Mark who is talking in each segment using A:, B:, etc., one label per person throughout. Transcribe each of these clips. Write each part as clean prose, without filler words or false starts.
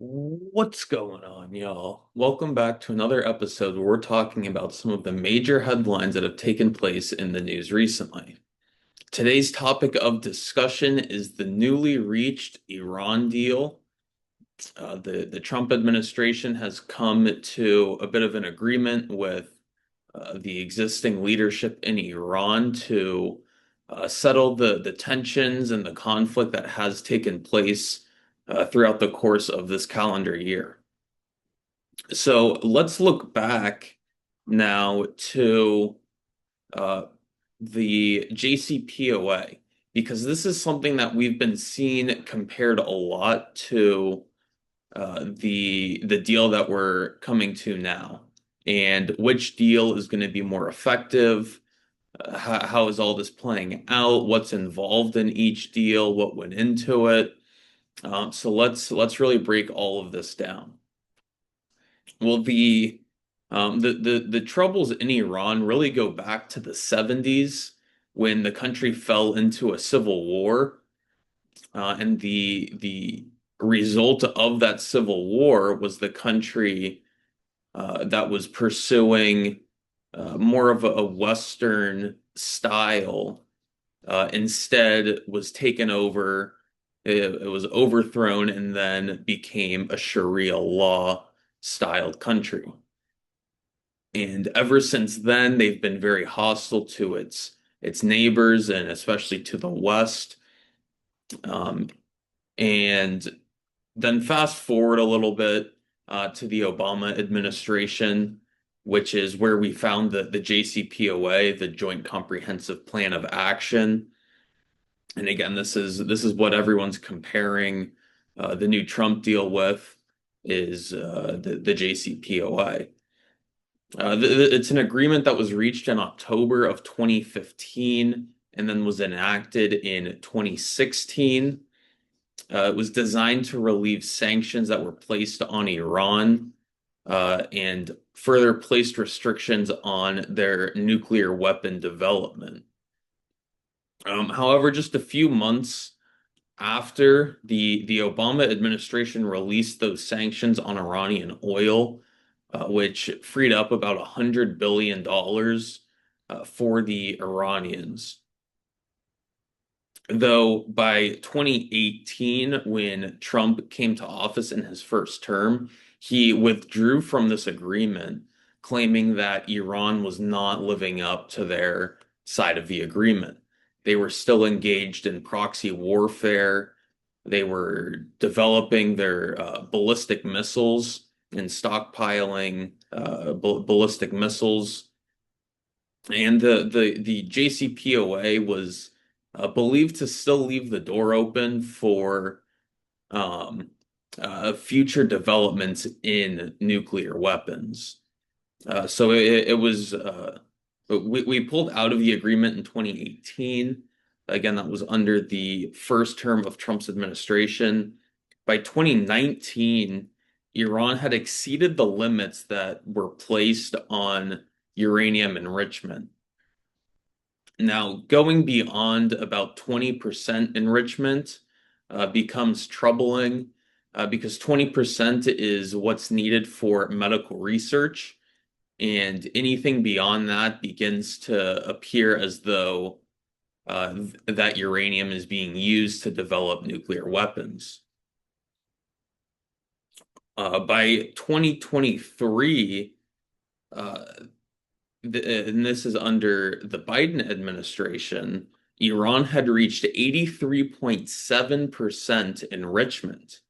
A: What's going on, y'all? Welcome back to another episode where we're talking about some of the major headlines that have taken place in the news recently. Today's topic of discussion is the newly reached Iran deal. The Trump administration has come to a bit of an agreement with the existing leadership in Iran to settle the tensions and the conflict that has taken place throughout the course of this calendar year. So let's look back now to uh, the JCPOA because this is something that we've been seeing compared a lot to the deal that we're coming to now, and which deal is going to be more effective. How is all this playing out? What's involved in each deal? What went into it? So let's really break all of this down. Well, the troubles in Iran really go back to the 70s when the country fell into a civil war, and the result of that civil war was the country that was pursuing more of a Western style, instead was taken over. It was overthrown and then became a Sharia law styled country. And ever since then, they've been very hostile to its neighbors and especially to the West. Um, and then fast forward a little bit to the Obama administration, which is where we found the JCPOA, the Joint Comprehensive Plan of Action. And again, this is what everyone's comparing the new Trump deal with is the JCPOA. It's an agreement that was reached in October of 2015 and then was enacted in 2016. It was designed to relieve sanctions that were placed on Iran, and further placed restrictions on their nuclear weapon development. However, just a few months after the Obama administration released those sanctions on Iranian oil, which freed up about $100 billion for the Iranians. Though by 2018, when Trump came to office in his first term, he withdrew from this agreement, claiming that Iran was not living up to their side of the agreement. They were still engaged in proxy warfare. They were developing their ballistic missiles and stockpiling ballistic missiles. And the JCPOA was believed to still leave the door open for um, future developments in nuclear weapons. So it was we pulled out of the agreement in 2018. Again, that was under the first term of Trump's administration. By 2019, Iran had exceeded the limits that were placed on uranium enrichment. Now, going beyond about 20% enrichment becomes troubling because 20% is what's needed for medical research, and anything beyond that begins to appear as though that uranium is being used to develop nuclear weapons. By 2023, uh, and this is under the Biden administration, Iran had reached 83.7% enrichment,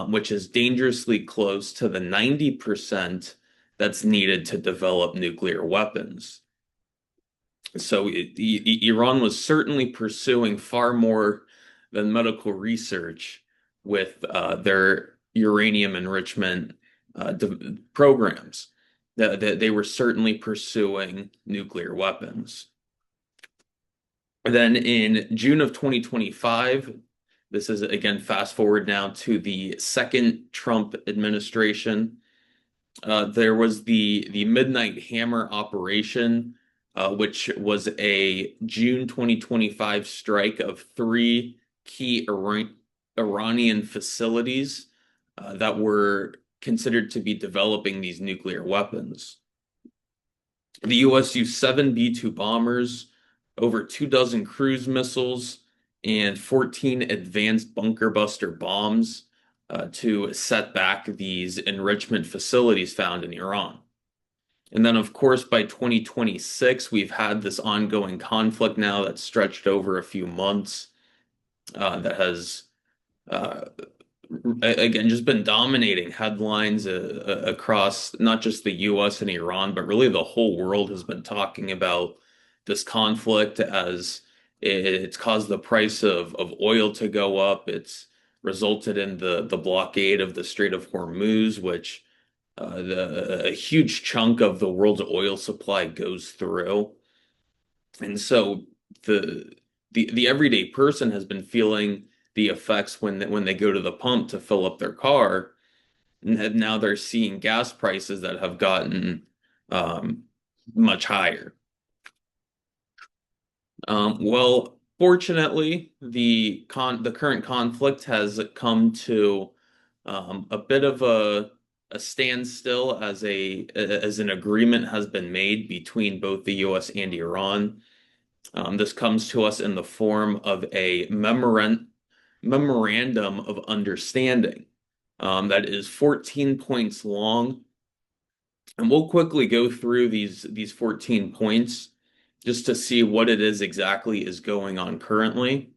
A: which is dangerously close to the 90% that's needed to develop nuclear weapons. So Iran was certainly pursuing far more than medical research with their uranium enrichment programs. They were certainly pursuing nuclear weapons. Then in June of 2025, this is again fast forward now to the second Trump administration. There was the Midnight Hammer operation, which was a June 2025 strike of three key Iranian facilities that were considered to be developing these nuclear weapons. The U.S. used seven B-2 bombers, over 2 dozen cruise missiles, and 14 advanced bunker buster bombs to set back these enrichment facilities found in Iran. And then, of course, by 2026, we've had this ongoing conflict now that's stretched over a few months that has uh, again just been dominating headlines across not just the US and Iran, but really the whole world has been talking about this conflict as it's caused the price of oil to go up. It's resulted in the blockade of the Strait of Hormuz, which a huge chunk of the world's oil supply goes through. And so the the everyday person has been feeling the effects when they go to the pump to fill up their car, and now they're seeing gas prices that have gotten um, much higher. Well, fortunately, the current conflict has come to a bit of a standstill as an agreement has been made between both the U.S. and Iran. This comes to us in the form of a memorandum of understanding that is 14 points long. And we'll quickly go through these 14 points just to see what it is exactly is going on currently.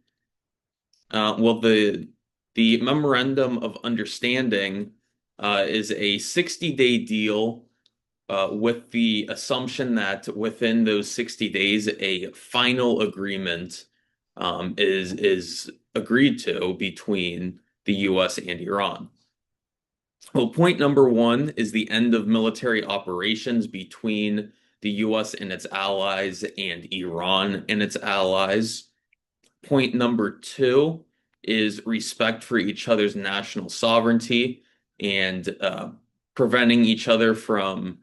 A: Well, the memorandum of understanding is a 60-day deal with the assumption that within those 60 days, a final agreement is agreed to between the U.S. and Iran. Well, point number one is the end of military operations between the U.S. and its allies and Iran and its allies. Point number two is respect for each other's national sovereignty and preventing each other from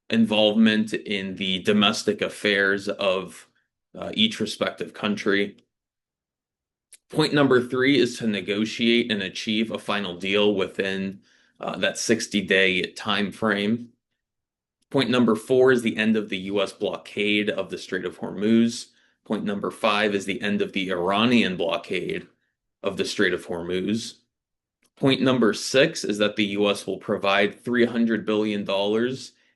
A: involvement in the domestic affairs of each respective country. Point number three is to negotiate and achieve a final deal within that 60-day time frame. Point number four is the end of the U.S. blockade of the Strait of Hormuz. Point number five is the end of the Iranian blockade of the Strait of Hormuz. Point number six is that the U.S. will provide $300 billion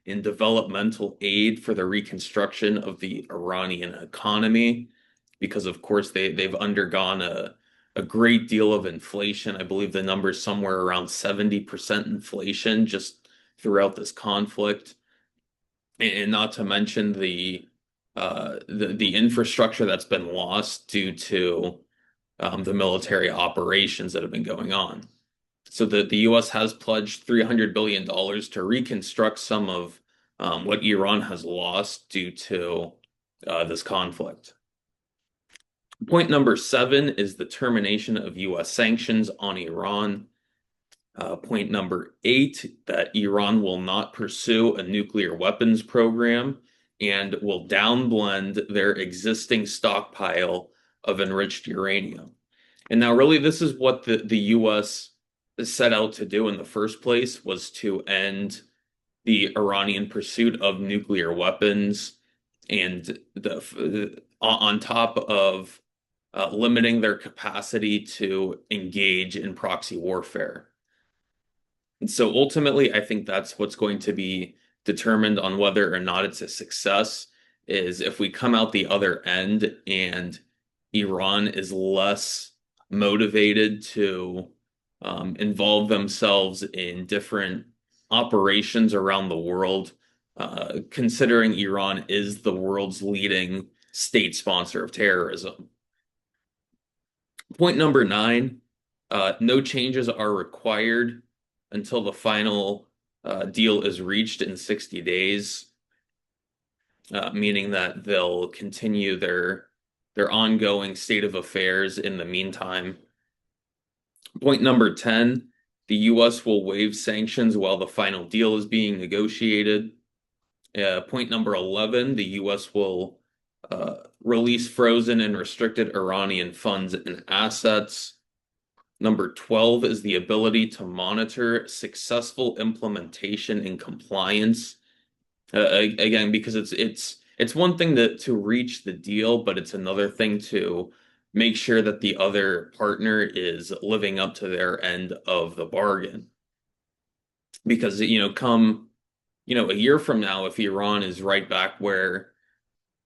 A: in developmental aid for the reconstruction of the Iranian economy, because of course they've undergone a great deal of inflation. I believe the number is somewhere around 70% inflation just throughout this conflict. And not to mention the infrastructure that's been lost due to the military operations that have been going on. So the U.S. has pledged $300 billion to reconstruct some of what Iran has lost due to this conflict. Point number seven is the termination of U.S. sanctions on Iran. Point number eight, that Iran will not pursue a nuclear weapons program and will downblend their existing stockpile of enriched uranium. And now, really, this is what the U.S. set out to do in the first place, was to end the Iranian pursuit of nuclear weapons and on top of limiting their capacity to engage in proxy warfare. And so ultimately, I think that's what's going to be determined on whether or not it's a success, is if we come out the other end and Iran is less motivated to involve themselves in different operations around the world, considering Iran is the world's leading state sponsor of terrorism. Point number nine, no changes are required until the final deal is reached in 60 days, meaning that they'll continue their ongoing state of affairs in the meantime. Point number 10, the U.S. will waive sanctions while the final deal is being negotiated. Point number 11, the U.S. will release frozen and restricted Iranian funds and assets. Number 12 is the ability to monitor successful implementation and compliance. Again, because it's one thing to reach the deal, but it's another thing to make sure that the other partner is living up to their end of the bargain. Because, come, a year from now, if Iran is right back where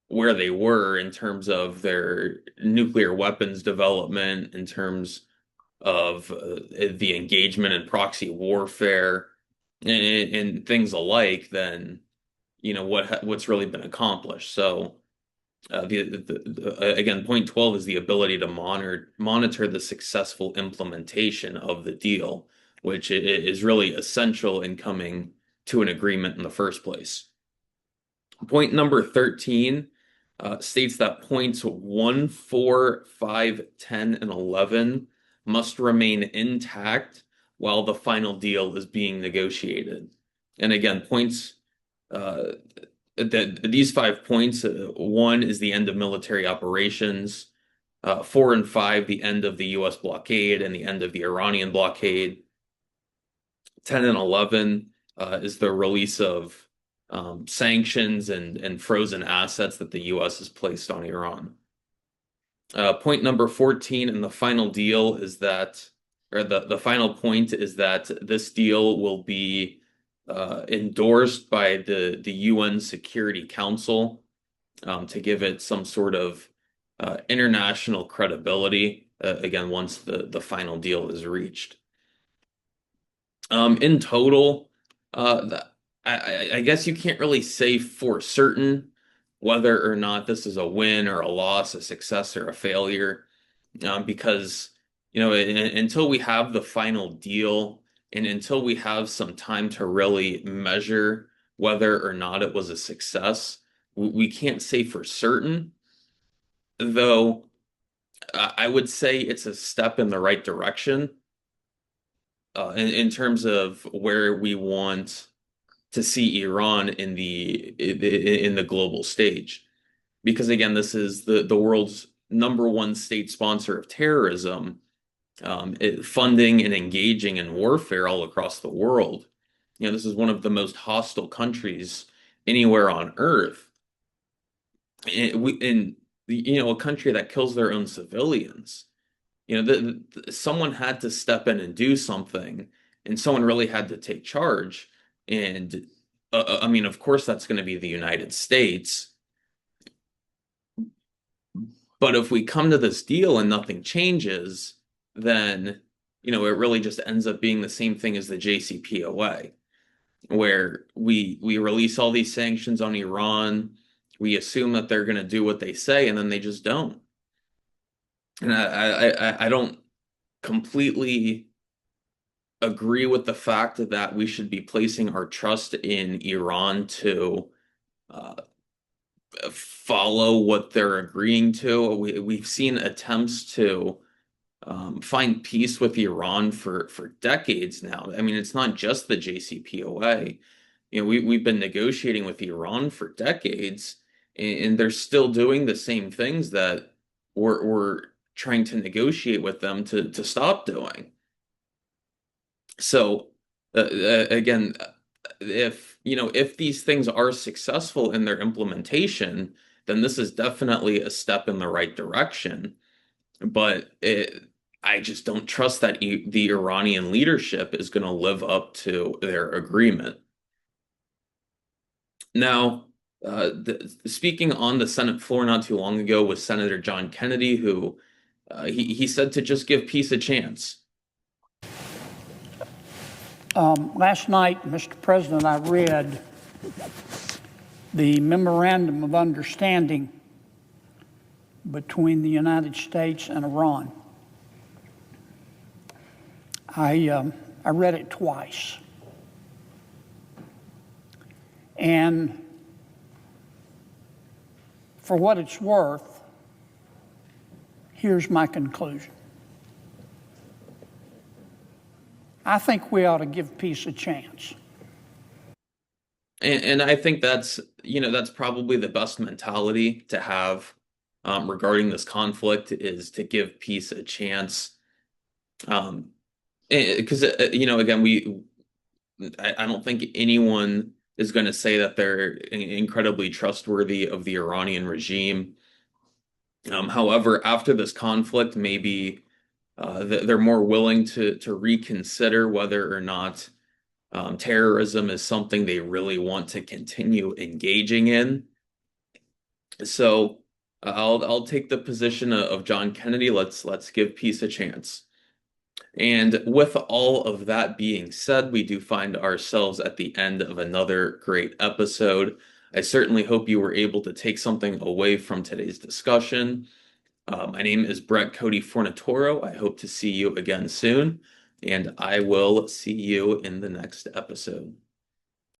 A: they were in terms of their nuclear weapons development, in terms of the engagement in proxy warfare and things alike, then what's really been accomplished. So again, point 12 is the ability to monitor the successful implementation of the deal, which is really essential in coming to an agreement in the first place. Point number 13 states that points 1, 4, 5, 10, and 11 must remain intact while the final deal is being negotiated. And again, points these 5 points, 1 is the end of military operations, 4 and 5, the end of the US blockade and the end of the Iranian blockade. 10 and 11 is the release of sanctions and frozen assets that the US has placed on Iran. Point number 14 in the final deal is that, or the final point is that this deal will be endorsed by the UN Security Council to give it some sort of international credibility, again, once the final deal is reached. In total, I guess you can't really say for certain whether or not this is a win or a loss, a success or a failure, because until we have the final deal and until we have some time to really measure whether or not it was a success, we can't say for certain. Though I would say it's a step in the right direction in terms of where we want to see Iran in the global stage. Because again, this is the world's number one state sponsor of terrorism, funding and engaging in warfare all across the world. This is one of the most hostile countries anywhere on earth. A country that kills their own civilians. Someone had to step in and do something, and someone really had to take charge. And I mean, of course, that's going to be the United States. But if we come to this deal and nothing changes, then, it really just ends up being the same thing as the JCPOA, where we release all these sanctions on Iran, we assume that they're going to do what they say, and then they just don't. And I don't completely agree with the fact that we should be placing our trust in Iran to follow what they're agreeing to. We've seen attempts to find peace with Iran for decades now. I mean, it's not just the JCPOA. We've been negotiating with Iran for decades, and they're still doing the same things that we're trying to negotiate with them to stop doing. So again, if these things are successful in their implementation, then this is definitely a step in the right direction. But I just don't trust that the Iranian leadership is going to live up to their agreement. Now, speaking on the Senate floor not too long ago was Senator John Kennedy, who he said to just give peace a chance.
B: Last night, Mr. President, I read the Memorandum of Understanding between the United States and Iran. I read it twice. And for what it's worth, here's my conclusion. I think we ought to give peace a chance.
A: And I think that's probably the best mentality to have regarding this conflict, is to give peace a chance. Um, because again, I don't think anyone is going to say that they're incredibly trustworthy of the Iranian regime. However, after this conflict, maybe they're more willing to reconsider whether or not terrorism is something they really want to continue engaging in. So I'll take the position of John Kennedy. Let's give peace a chance. And with all of that being said, we do find ourselves at the end of another great episode. I certainly hope you were able to take something away from today's discussion. My name is Brett Cody Fornatoro. I hope to see you again soon, and I will see you in the next episode.